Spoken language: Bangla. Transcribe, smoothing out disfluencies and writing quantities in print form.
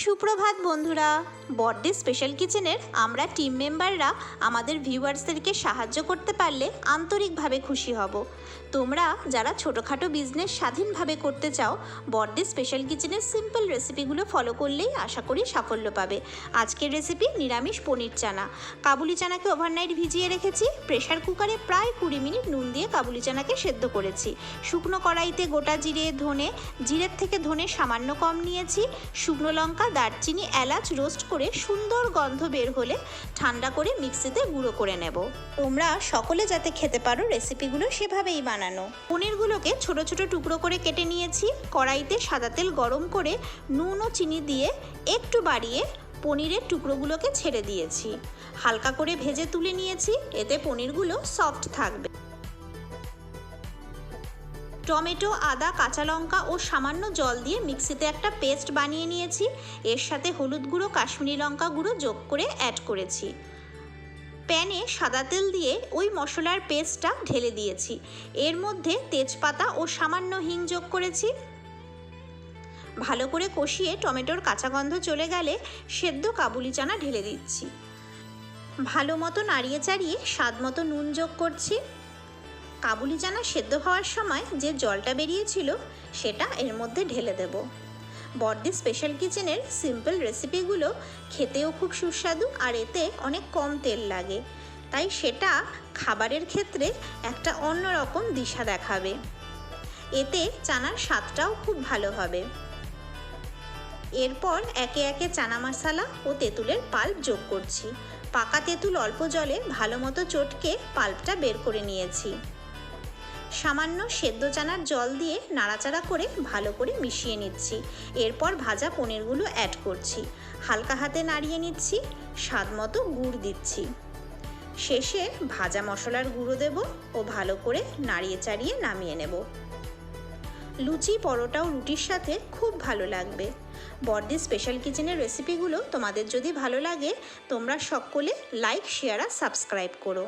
সুপ্রভাত বন্ধুরা, বড়দি স্পেশাল কিচেনের আমরা টিম মেম্বাররা আমাদের ভিউয়ার্সদেরকে সাহায্য করতে পারলে আন্তরিকভাবে খুশি হব। তোমরা যারা ছোটোখাটো বিজনেস স্বাধীনভাবে করতে চাও, বড়দি স্পেশাল কিচেনের সিম্পল রেসিপিগুলো ফলো করলেই আশা করি সাফল্য পাবে। আজকের রেসিপি নিরামিষ পনির চানা। কাবুলি চানাকে ওভারনাইট ভিজিয়ে রেখেছি। প্রেশার কুকারে প্রায় 20 মিনিট নুন দিয়ে কাবুলি চানাকে সেদ্ধ করেছি। শুকনো কড়াইতে গোটা জিরে, ধনে, জিরের থেকে ধনে সামান্য কম নিয়েছি। শুকনো লঙ্কা, দারচিনি, এলাচ রোস্ট করে সুন্দর গন্ধ বের হলে ঠান্ডা করে মিক্সিতে গুঁড়ো করে নেব। তোমরা সকলে যাতে খেতে পারো রেসিপিগুলো সেভাবেই বানানো। পনিরগুলোকে ছোট ছোট টুকরো করে কেটে নিয়েছি। কড়াইতে সাদা তেল গরম করে নুন ও চিনি দিয়ে একটু বাড়িয়ে পনিরের টুকরোগুলোকে ছেড়ে দিয়েছি। হালকা করে ভেজে তুলে নিয়েছি, এতে পনিরগুলো সফট থাকবে। টমেটো, আদা, কাঁচা লঙ্কা ও সামান্য জল দিয়ে মিক্সিতে একটা পেস্ট বানিয়ে নিয়েছি। এর সাথে হলুদ গুঁড়ো, কাশ্মীরি লঙ্কা গুঁড়ো যোগ করে অ্যাড করেছি। প্যানে সাদা তেল দিয়ে ওই মশলার পেস্টটা ঢেলে দিয়েছি। এর মধ্যে তেজপাতা ও সামান্য হিং যোগ করেছি। ভালো করে কষিয়ে টমেটোর কাঁচা গন্ধ চলে গেলে সেদ্ধ কাবুলি চানা ঢেলে দিচ্ছি। ভালো মতো নাড়িয়ে চাড়িয়ে স্বাদ মতো নুন যোগ করছি। কাবুলি চানা সেদ্ধ হওয়ার সময় যে জলটা বেরিয়েছিল সেটা এর মধ্যে ঢেলে দেব। বড়দি স্পেশাল কিচেনের সিম্পল রেসিপিগুলো খেতেও খুব সুস্বাদু আর এতে অনেক কম তেল লাগে, তাই সেটা খাবারের ক্ষেত্রে একটা অন্যরকম দিশা দেখাবে। এতে চানার স্বাদটাও খুব ভালো হবে। এরপর একে একে চানা মশলা ও তেঁতুলের পাল্প যোগ করছি। পাকা তেঁতুল অল্প জলে ভালো মতো চটকে পাল্পটা বের করে নিয়েছি। সামান্য সেদ্ধ চানার জল দিয়ে নাড়াচাড়া করে ভালো করে মিশিয়ে নিচ্ছি। এরপর ভাজা পনিরগুলো অ্যাড করছি। হালকা হাতে নাড়িয়ে নিচ্ছি। স্বাদ মতো গুড় দিচ্ছি। শেষে ভাজা মশলার গুঁড়ো দেব ও ভালো করে নাড়িয়ে চাড়িয়ে নামিয়ে নেব। লুচি, পরোটা ও রুটির সাথে খুব ভালো লাগবে। বড়দি স্পেশাল কিচেনের রেসিপিগুলো তোমাদের যদি ভালো লাগে, তোমরা সকলে লাইক, শেয়ার আর সাবস্ক্রাইব করো।